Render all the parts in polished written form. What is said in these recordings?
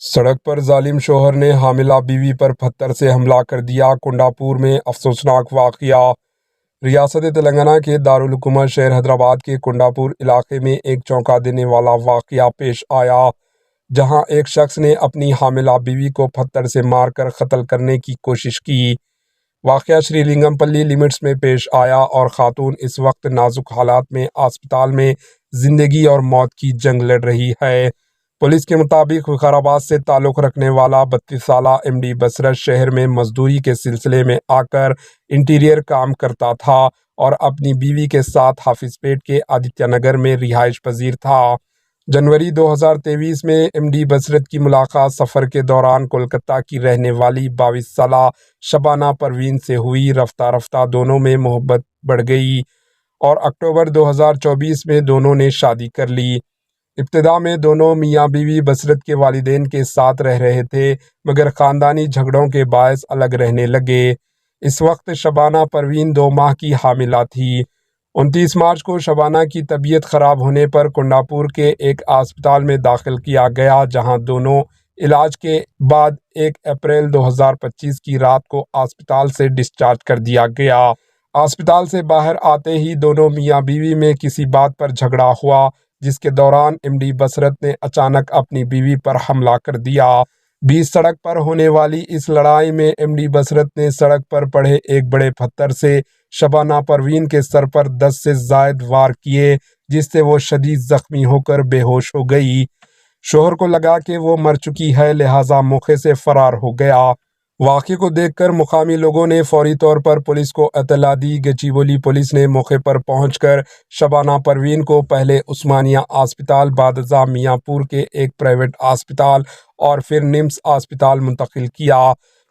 سڑک پر ظالم شوہر نے حاملہ بیوی پر پتھر سے حملہ کر دیا۔ کنڈاپور میں افسوسناک واقعہ۔ ریاست تلنگانہ کے دارالحکومت شہر حیدرآباد کے کنڈاپور علاقے میں ایک چونکا دینے والا واقعہ پیش آیا، جہاں ایک شخص نے اپنی حاملہ بیوی کو پتھر سے مار کر قتل کرنے کی کوشش کی۔ واقعہ شری لنگم پلی لمٹس میں پیش آیا اور خاتون اس وقت نازک حالات میں اسپتال میں زندگی اور موت کی جنگ لڑ رہی ہے۔ پولیس کے مطابق وقارآباد سے تعلق رکھنے والا 32 سالہ ایم ڈی بصرت شہر میں مزدوری کے سلسلے میں آ کر انٹیریئر کام کرتا تھا اور اپنی بیوی کے ساتھ حافظ پیٹ کے آدتیہ نگر میں رہائش پذیر تھا۔ جنوری 2023 میں ایم ڈی بصرت کی ملاقات سفر کے دوران کولکتہ کی رہنے والی 22 سالہ شبانہ پروین سے ہوئی۔ رفتہ رفتہ دونوں میں محبت بڑھ گئی اور اکتوبر 2024 میں دونوں نے شادی کر لی۔ ابتدا میں دونوں میاں بیوی بصرت کے والدین کے ساتھ رہ رہے تھے، مگر خاندانی جھگڑوں کے باعث الگ رہنے لگے۔ اس وقت شبانہ پروین 2 ماہ کی حاملہ تھی۔ 29 مارچ کو شبانہ کی طبیعت خراب ہونے پر کنڈاپور کے ایک اسپتال میں داخل کیا گیا، جہاں دونوں علاج کے بعد 1 اپریل 2025 کی رات کو اسپتال سے ڈسچارج کر دیا گیا۔ اسپتال سے باہر آتے ہی دونوں میاں بیوی میں کسی بات پر جھگڑا ہوا، جس کے دوران ایم ڈی بصرت نے اچانک اپنی بیوی پر حملہ کر دیا۔ بیچ سڑک پر ہونے والی اس لڑائی میں ایم ڈی بصرت نے سڑک پر پڑے ایک بڑے پتھر سے شبانہ پروین کے سر پر 10 سے زائد وار کیے، جس سے وہ شدید زخمی ہو کر بے ہوش ہو گئی۔ شوہر کو لگا کہ وہ مر چکی ہے، لہٰذا موقع سے فرار ہو گیا۔ واقعے کو دیکھ کر مقامی لوگوں نے فوری طور پر پولیس کو اطلاع دی۔ گچیبولی پولیس نے موقع پر پہنچ کر شبانہ پروین کو پہلے عثمانیہ اسپتال، بعد ازاں میاں پور کے ایک پرائیویٹ اسپتال اور پھر نمس اسپتال منتقل کیا۔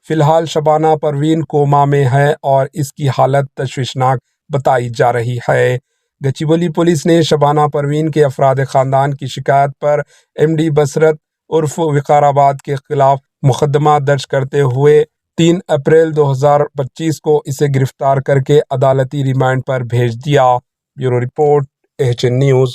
فی الحال شبانہ پروین کوما میں ہے اور اس کی حالت تشویشناک بتائی جا رہی ہے۔ گچیبولی پولیس نے شبانہ پروین کے افراد خاندان کی شکایت پر ایم ڈی بصرت عرف وقارآباد کے خلاف مقدمہ درج کرتے ہوئے 3 اپریل 2025 کو اسے گرفتار کر کے عدالتی ریمانڈ پر بھیج دیا۔ Bureau report, H N news.